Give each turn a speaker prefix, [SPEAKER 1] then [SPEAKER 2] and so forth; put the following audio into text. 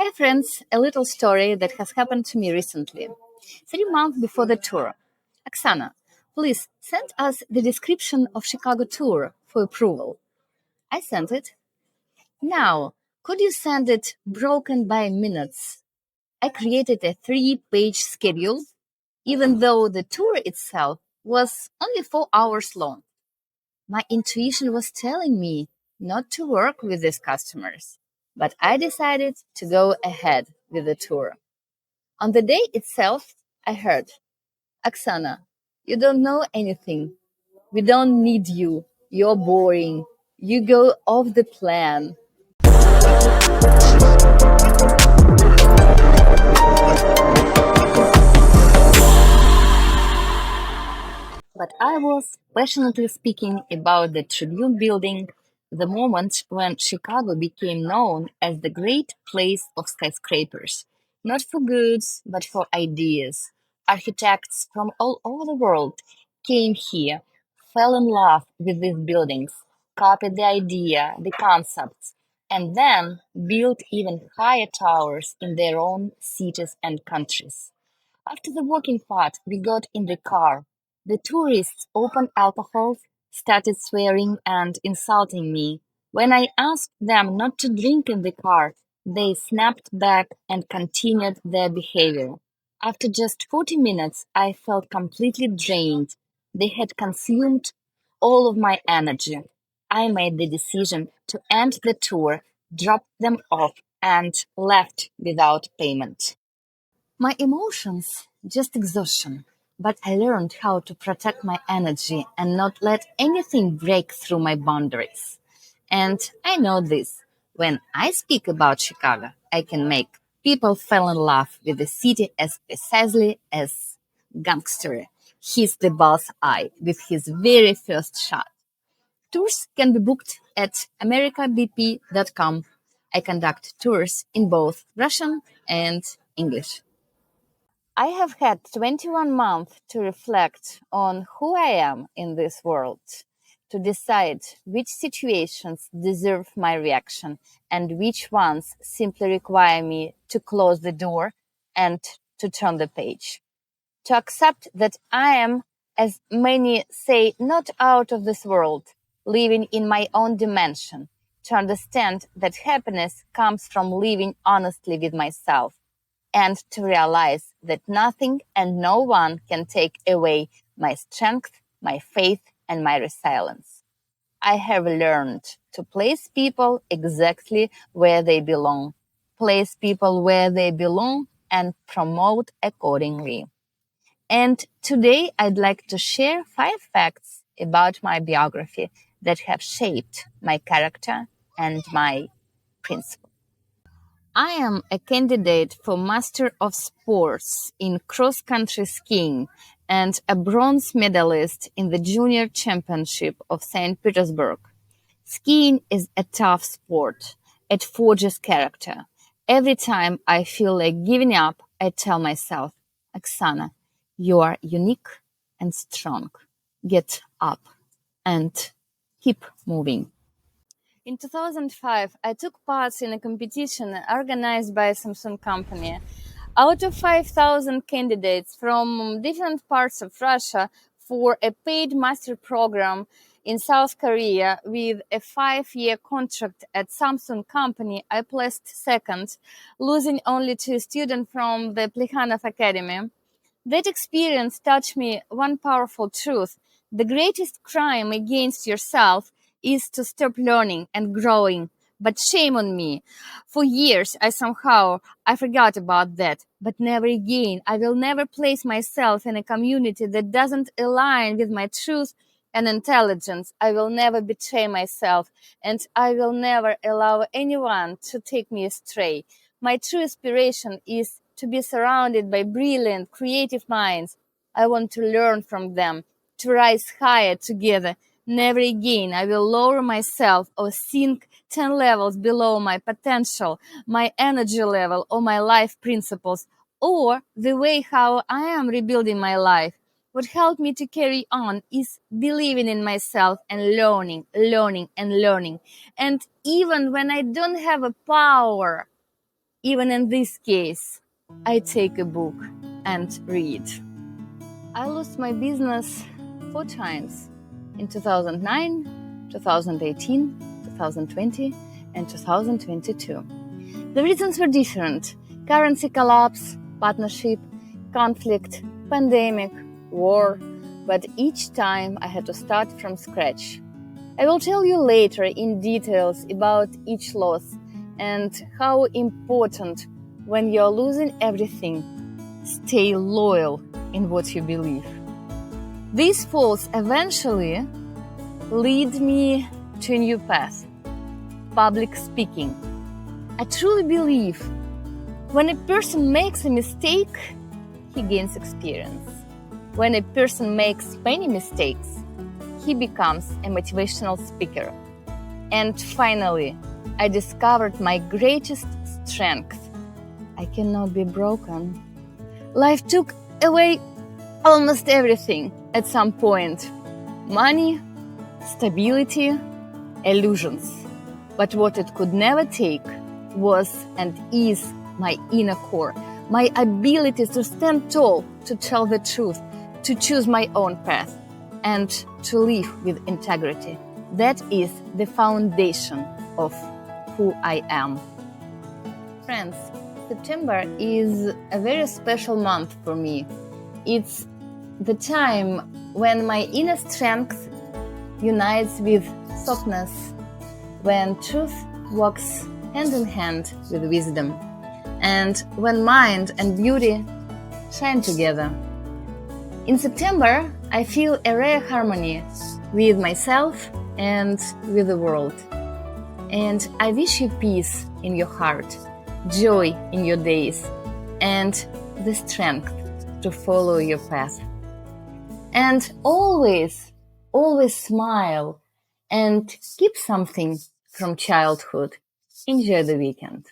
[SPEAKER 1] Hey friends, a little story that has happened to me recently. 3 months before the tour. Oksana, please send us the description of Chicago tour for approval. I sent it. Now, could you send it broken by minutes? I created a 3-page schedule, even though the tour itself was only 4 hours long. My intuition was telling me not to work with these customers, but I decided to go ahead with the tour. On the day itself, I heard, Oksana, you don't know anything. We don't need you. You're boring. You go off the plan. But I was passionately speaking about the Tribune building, the moment when Chicago became known as the great place of skyscrapers, not for goods, but for ideas. Architects from all over the world came here, fell in love with these buildings, copied the idea, the concepts, and then built even higher towers in their own cities and countries. After the walking part, we got in the car. The tourists opened alcohol, started swearing and insulting me. When I asked them not to drink in the car, they snapped back and continued their behavior. After just 40 minutes, I felt completely drained. They had consumed all of my energy. I made the decision to end the tour, dropped them off, and left without payment. My emotions, just exhaustion. But I learned how to protect my energy and not let anything break through my boundaries. And I know this. When I speak about Chicago, I can make people fall in love with the city as precisely as gangster. He's the boss eye with his very first shot. Tours can be booked at americabp.com. I conduct tours in both Russian and English. I have had 21 months to reflect on who I am in this world, to decide which situations deserve my reaction and which ones simply require me to close the door and to turn the page. To accept that I am, as many say, not out of this world, living in my own dimension. To understand that happiness comes from living honestly with myself and to realize that nothing and no one can take away my strength, my faith, and my resilience. I have learned to place people exactly where they belong, place people where they belong, and promote accordingly. And today I'd like to share 5 facts about my biography that have shaped my character and my principles. I am a candidate for Master of Sports in cross country skiing and a bronze medalist in the Junior Championship of St. Petersburg. Skiing is a tough sport. It forges character. Every time I feel like giving up, I tell myself, Oksana, you are unique and strong. Get up and keep moving. In 2005, I took part in a competition organized by a Samsung company. Out of 5,000 candidates from different parts of Russia for a paid master program in South Korea with a 5-year contract at Samsung company, I placed second, losing only to a student from the Plekhanov Academy. That experience taught me one powerful truth. The greatest crime against yourself is to stop learning and growing. But shame on me. For years, I forgot about that. But never again. I will never place myself in a community that doesn't align with my truth and intelligence. I will never betray myself, and I will never allow anyone to take me astray. My true aspiration is to be surrounded by brilliant, creative minds. I want to learn from them, to rise higher together. Never again I will lower myself or sink 10 levels below my potential, my energy level, or my life principles, or the way how I am rebuilding my life. What helped me to carry on is believing in myself and learning, learning, and learning. And even when I don't have a power, Even in this case, I take a book and read. I lost my business 4 times in 2009, 2018, 2020, and 2022. The reasons were different: currency collapse, partnership, conflict, pandemic, war, but each time I had to start from scratch. I will tell you later in details about each loss and how important, when you're losing everything, stay loyal in what you believe. These falls eventually lead me to a new path: public speaking. I truly believe when a person makes a mistake, he gains experience. When a person makes many mistakes, he becomes a motivational speaker. And finally, I discovered my greatest strength: I cannot be broken. Life took away almost everything at some point: money, stability, illusions. But what it could never take was and is my inner core, my ability to stand tall, to tell the truth, to choose my own path, and to live with integrity. That is the foundation of who I am. Friends, September is a very special month for me. It's the time when my inner strength unites with softness, when truth walks hand in hand with wisdom, and when mind and beauty shine together. In September, I feel a rare harmony with myself and with the world. And I wish you peace in your heart, joy in your days, and the strength to follow your path. And always, always smile and keep something from childhood. Enjoy the weekend.